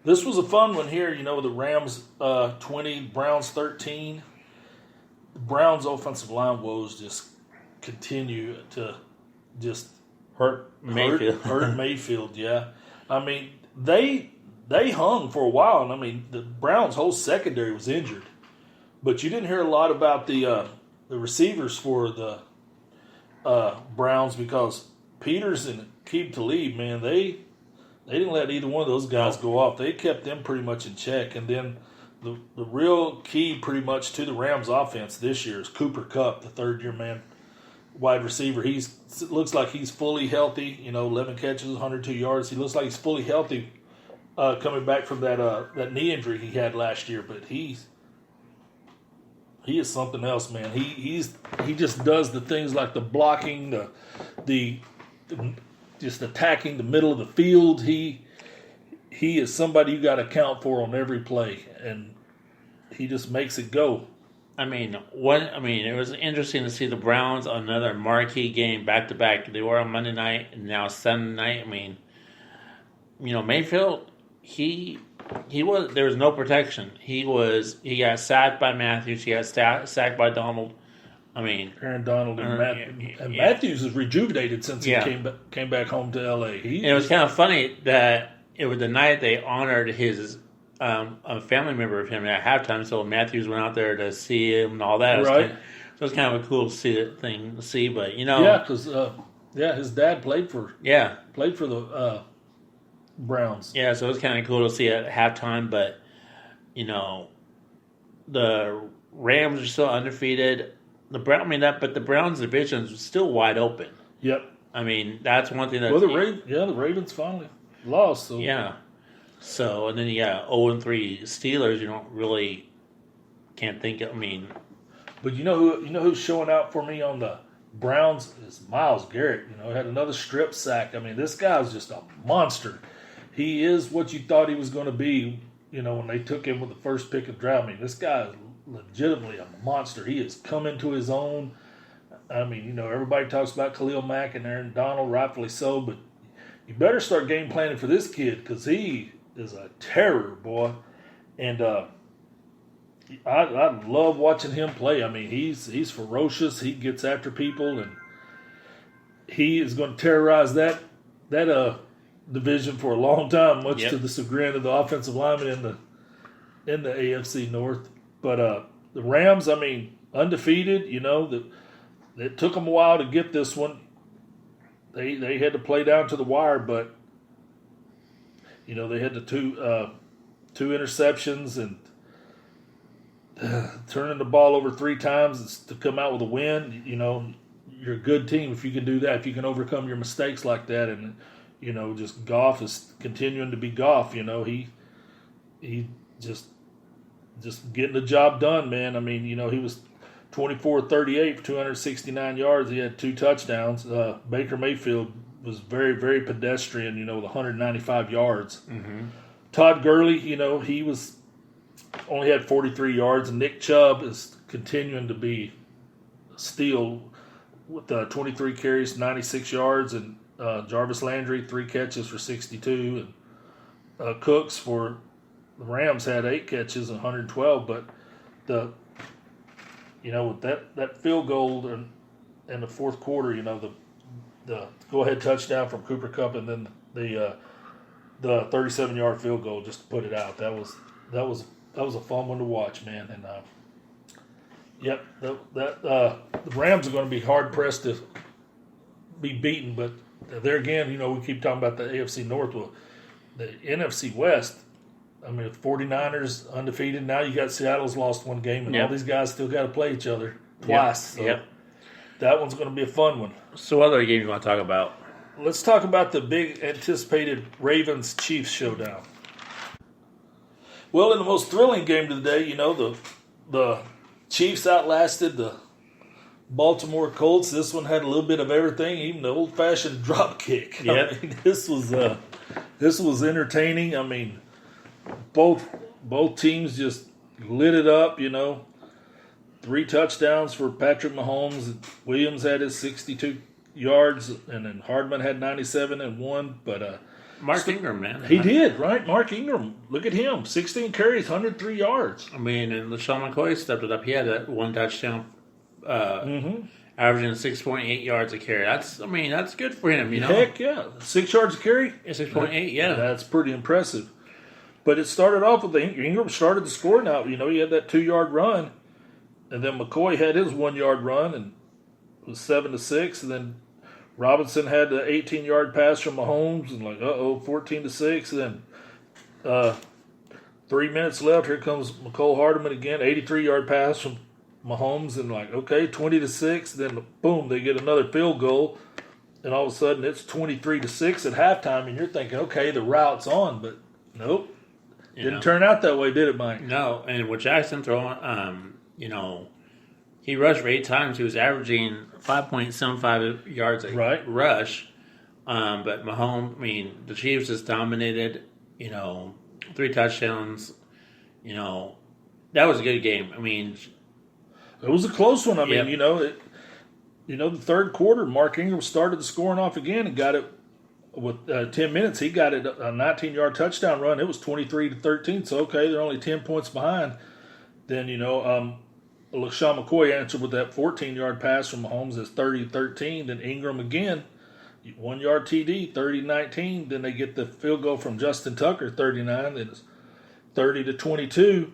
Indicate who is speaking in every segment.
Speaker 1: This was a fun one here. The Rams 20, Browns 13. The Browns' offensive line woes just continue to just hurt Mayfield. Yeah, I mean they hung for a while, and I mean the Browns' whole secondary was injured, but you didn't hear a lot about the receivers for the Browns because Peters and Aqib Talib, man, they didn't let either one of those guys go off. They kept them pretty much in check, and then the real key pretty much to the Rams offense this year is Cooper Kupp, the third-year man wide receiver. Looks like he's fully healthy, 11 catches, 102 yards. He looks like he's fully healthy coming back from that knee injury he had last year, but he is something else, man. He just does the things like the blocking, the just attacking the middle of the field. He is somebody you got to count for on every play, and he just makes it go.
Speaker 2: I mean, it was interesting to see the Browns on another marquee game back to back. They were on Monday night and now Sunday night. I mean, Mayfield, there was no protection. He got sacked by Matthews. He got sacked by Donald. I mean,
Speaker 1: Aaron Donald and Matthews is rejuvenated since he came back home to L.A.
Speaker 2: And it was kind of funny that it was the night they honored his a family member of him at halftime. So Matthews went out there to see him and all that.
Speaker 1: Right.
Speaker 2: So it was kind of a cool thing to see. But
Speaker 1: because his dad played for the Browns.
Speaker 2: Yeah, so it was kind of cool to see at halftime. But the Rams are still undefeated. The Browns division is still wide open.
Speaker 1: Yep.
Speaker 2: I mean, that's one thing that.
Speaker 1: Well, the Ravens finally lost. So.
Speaker 2: Yeah. So and then you got 0-3 Steelers. You can't think of. I mean,
Speaker 1: but who's showing out for me on the Browns is Myles Garrett. Had another strip sack. I mean, this guy's just a monster. He is what you thought he was going to be. When they took him with the first pick of draft. I mean, this guy is legitimately a monster. He has come into his own. I mean, everybody talks about Khalil Mack and Aaron Donald, rightfully so, but you better start game planning for this kid because he is a terror, boy. And I love watching him play. I mean, he's ferocious. He gets after people, and he is going to terrorize that division for a long time, much to the chagrin of the offensive linemen in the AFC North. But the Rams, I mean, undefeated. It took them a while to get this one. They had to play down to the wire, but they had the two interceptions and turning the ball over 3 times to come out with a win. You're a good team if you can do that. If you can overcome your mistakes like that, and just Goff is continuing to be Goff. He just getting the job done, man. I mean, he was 24-38 for 269 yards. He had 2 touchdowns. Baker Mayfield was very, very pedestrian, with 195 yards.
Speaker 2: Mm-hmm.
Speaker 1: Todd Gurley, he was only had 43 yards, and Nick Chubb is continuing to be a steal with 23 carries, 96 yards, and Jarvis Landry 3 catches for 62, and Cooks for the Rams had 8 catches and 112, but with that field goal in the fourth quarter, the go-ahead touchdown from Cooper Kupp, and then the 37-yard field goal just to put it out. That was a fun one to watch, man. And the Rams are going to be hard pressed to be beaten, but there again, we keep talking about the AFC North. Well, the NFC West. I mean, the 49ers undefeated. Now you got Seattle's lost 1 game, and all these guys still got to play each other twice.
Speaker 2: Yep.
Speaker 1: So that one's going to be a fun one.
Speaker 2: So what other game you want to talk about?
Speaker 1: Let's talk about the big anticipated Ravens-Chiefs showdown. Well, in the most thrilling game of the day, the Chiefs outlasted the Baltimore Colts. This one had a little bit of everything, even the old-fashioned drop kick.
Speaker 2: Yep.
Speaker 1: I mean, this was entertaining. I mean, both teams just lit it up, 3 touchdowns for Patrick Mahomes. Williams had his 62 yards, and then Hardman had 97 and 1. But
Speaker 2: Mark Ingram, man.
Speaker 1: He did, right? Mark Ingram, look at him. 16 carries, 103 yards.
Speaker 2: I mean, and LaShawn McCoy stepped it up. He had that one touchdown, averaging 6.8 yards a carry. That's good for him, you know?
Speaker 1: Heck yeah. 6 yards a carry?
Speaker 2: Yeah, 6.8, yeah.
Speaker 1: That's pretty impressive. But it started off with Ingram started the score. Now, you know, he had that 2-yard run, and then McCoy had his 1-yard run, and it was 7-6, and then Robinson had the 18-yard pass from Mahomes, and 14-6. And then 3 minutes left. Here comes McCole Hardeman again, 83-yard pass from Mahomes, and 20-6. Then boom, they get another field goal, and all of a sudden it's 23-6 at halftime, and you're thinking, okay, the route's on, but nope, didn't turn out that way, did it, Mike?
Speaker 2: No, and with Jackson throwing, he rushed for 8 times. He was averaging 5.75 yards a rush. But Mahomes, the Chiefs just dominated, 3 touchdowns. That was a good game.
Speaker 1: It was a close one.
Speaker 2: Yep.
Speaker 1: The third quarter, Mark Ingram started the scoring off again and got it with 10 minutes. He got it a 19-yard touchdown run. It was 23-13. So, okay, they're only 10 points behind. Then, LaShawn McCoy answered with that 14-yard pass from Mahomes as 30-13. Then Ingram again, 1-yard TD, 30-19. Then they get the field goal from Justin Tucker, 39. Then it's 30-22.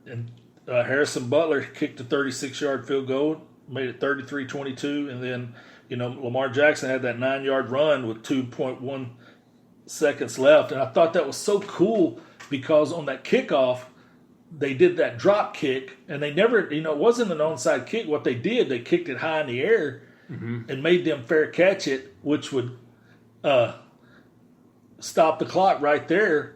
Speaker 1: And Harrison Butler kicked a 36-yard field goal, made it 33-22. And then, Lamar Jackson had that 9-yard run with 2.1 seconds left. And I thought that was so cool because on that kickoff, they did that drop kick, and they never, it wasn't an onside kick. What they did, they kicked it high in the air and made them fair catch it, which would stop the clock right there,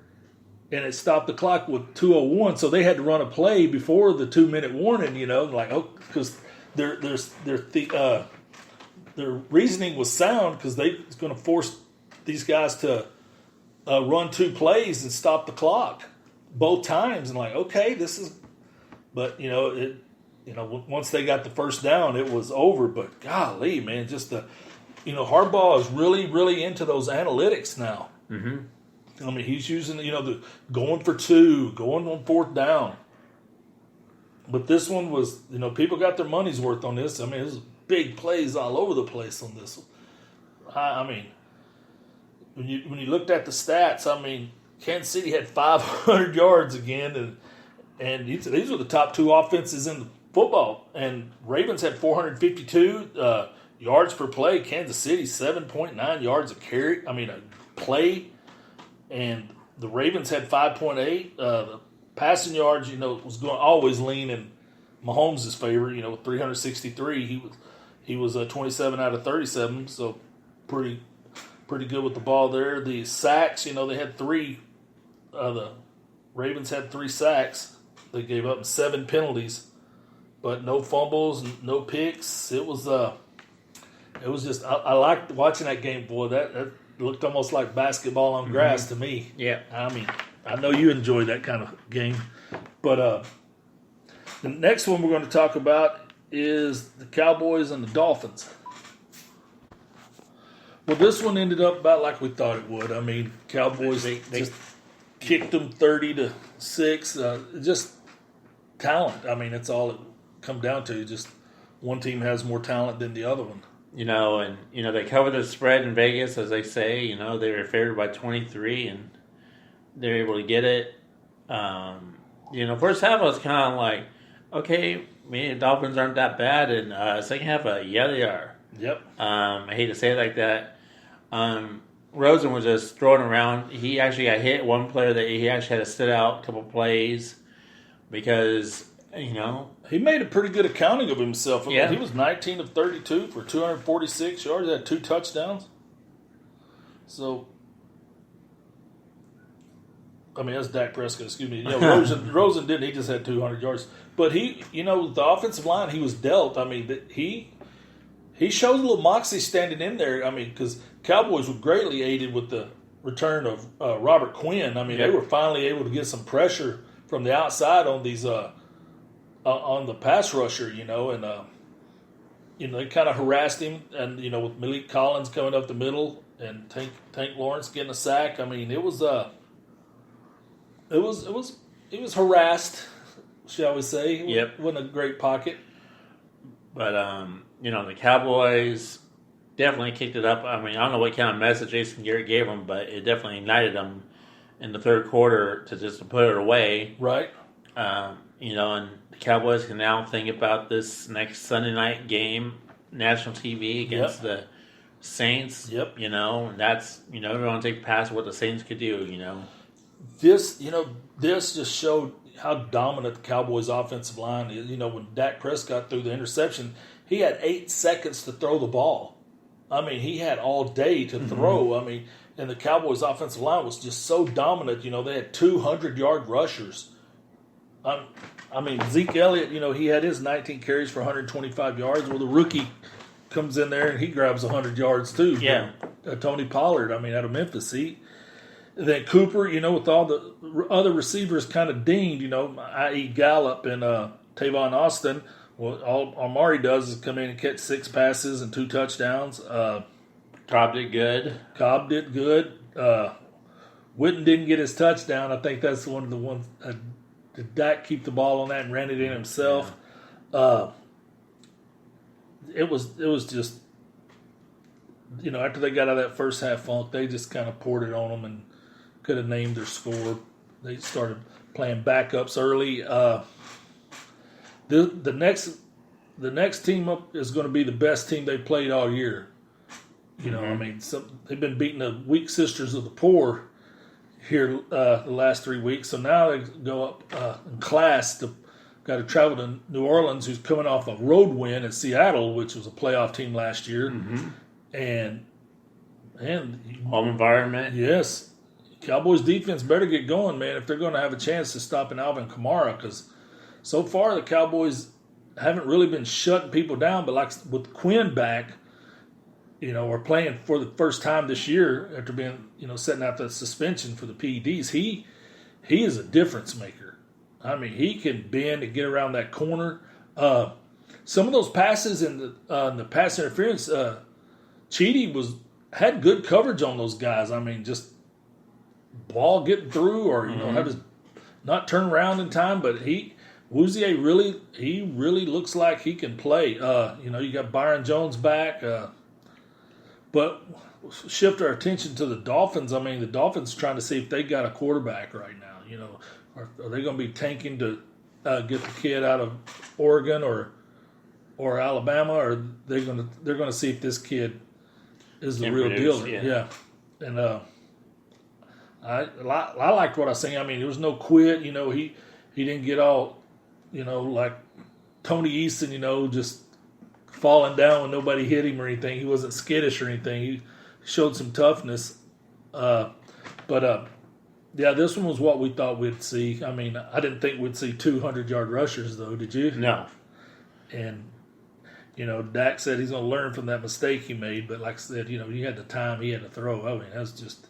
Speaker 1: and it stopped the clock with 2:01. So they had to run a play before the 2-minute warning, because their reasoning was sound because they was going to force these guys to run 2 plays and stop the clock both times, and okay, this is, but once they got the first down, it was over. But golly, man, just Harbaugh is really, really into those analytics now. Mm-hmm. He's using the going for 2, going on 4th down. But this one was, people got their money's worth on this. There's big plays all over the place on this one. When you looked at the stats, Kansas City had 500 yards again, and these were the top 2 offenses in the football. And Ravens had 452 yards per play. Kansas City 7.9 yards a play, and the Ravens had 5.8. The passing yards, was going to always lean in Mahomes' favor. With 363, he was 27 out of 37, so pretty good with the ball there. The sacks, they had 3. The Ravens had 3 sacks. They gave up 7 penalties, but no fumbles, no picks. It was just I liked watching that game, boy. That looked almost like basketball on grass to me.
Speaker 2: Yeah,
Speaker 1: I know you enjoy that kind of game, but the next one we're going to talk about is the Cowboys and the Dolphins. Well, this one ended up about like we thought it would. Cowboys they just kicked them 30-6. Just talent. That's all it come down to. Just one team has more talent than the other one.
Speaker 2: They covered the spread in Vegas, as they say. They were favored by 23, and they're able to get it. First half I was kind of like, okay, maybe the Dolphins aren't that bad, and second half, yeah, they are.
Speaker 1: Yep.
Speaker 2: I hate to say it like that. Rosen was just throwing around. He actually got hit. One player that he actually had to sit out a couple plays because,
Speaker 1: he made a pretty good accounting of himself.
Speaker 2: Yeah.
Speaker 1: He was 19 of 32 for 246 yards. Had 2 touchdowns. So, that's Dak Prescott. Excuse me. Rosen didn't. He just had 200 yards. But he, the offensive line he was dealt. He showed a little moxie standing in there. Because Cowboys were greatly aided with the return of Robert Quinn. They were finally able to get some pressure from the outside on these on the pass rusher. They kind of harassed him, and with Malik Collins coming up the middle, and Tank Lawrence getting a sack. I mean, he was harassed, shall we say?
Speaker 2: Yep.
Speaker 1: Wasn't a great pocket.
Speaker 2: But the Cowboys definitely kicked it up. I mean, I don't know what kind of message Jason Garrett gave them, but it definitely ignited them in the third quarter to put it away.
Speaker 1: Right.
Speaker 2: And the Cowboys can now think about this next Sunday night game, national TV against the Saints.
Speaker 1: Yep.
Speaker 2: And that's they're going to take past what the Saints could do.
Speaker 1: This just showed how dominant the Cowboys' offensive line is. When Dak Prescott threw the interception, he had 8 seconds to throw the ball. I mean, he had all day to throw. I mean, and the Cowboys' offensive line was just so dominant. They had 200-yard rushers. I mean, Zeke Elliott, he had his 19 carries for 125 yards. Well, the rookie comes in there and he grabs 100 yards too.
Speaker 2: Yeah.
Speaker 1: Tony Pollard, out of Memphis. Then Cooper, with all the other receivers kind of dinged, i.e. Gallup and Tavon Austin. Well, all Amari does is come in and catch 6 passes and 2 touchdowns.
Speaker 2: Cobb did good.
Speaker 1: Witten didn't get his touchdown. I think that's one of the ones. Did Dak keep the ball on that and ran it in himself? It was just, after they got out of that first half funk, they just kind of poured it on them and could have named their score. They started playing backups early. The next team up is going to be the best team they played all year. They've been beating the weak sisters of the poor here the last 3 weeks. So now they go up in class got to travel to New Orleans, who's coming off a road win at Seattle, which was a playoff team last year.
Speaker 2: Mm-hmm.
Speaker 1: And
Speaker 2: home environment.
Speaker 1: Yes. Cowboys defense better get going, man, if they're going to have a chance to stop an Alvin Kamara, because so far the Cowboys haven't really been shutting people down, but like with Quinn back, we're playing for the first time this year after being, setting out the suspension for the PEDs. He is a difference maker. I mean, he can bend and get around that corner. Some of those passes in the pass interference, Cheedy had good coverage on those guys. I mean, just ball getting through, or have his not turn around in time. But Wouzier really looks like he can play. You got Byron Jones back. But shift our attention to the Dolphins. I mean, the Dolphins trying to see if they got a quarterback right now. Are they going to be tanking to get the kid out of Oregon or Alabama, or they're going to see if this kid is the real deal? Yeah. And I liked what I seen. I mean, there was no quit. He didn't get all like Tony Easton. Just falling down when nobody hit him or anything. He wasn't skittish or anything. He showed some toughness. Yeah, this one was what we thought we'd see. I mean, I didn't think we'd see 200-yard rushers, though. Did you?
Speaker 2: No.
Speaker 1: And, Dak said he's going to learn from that mistake he made. But like I said, he had the time he had to throw. I mean, that's just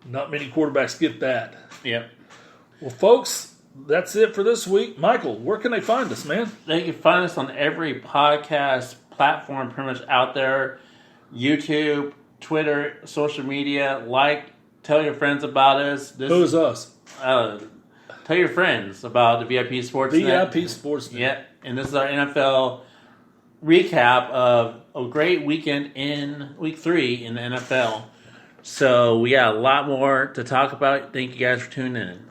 Speaker 1: not many quarterbacks get that.
Speaker 2: Yep.
Speaker 1: Well, folks, that's it for this week. Michael, where can they find us, man?
Speaker 2: They can find us on every podcast platform pretty much out there. YouTube, Twitter, social media. Tell your friends about us.
Speaker 1: Who's us?
Speaker 2: Tell your friends about the VIP SportsNet.
Speaker 1: VIP SportsNet.
Speaker 2: Yeah, and this is our NFL recap of a great weekend in Week 3 in the NFL. So we got a lot more to talk about. Thank you guys for tuning in.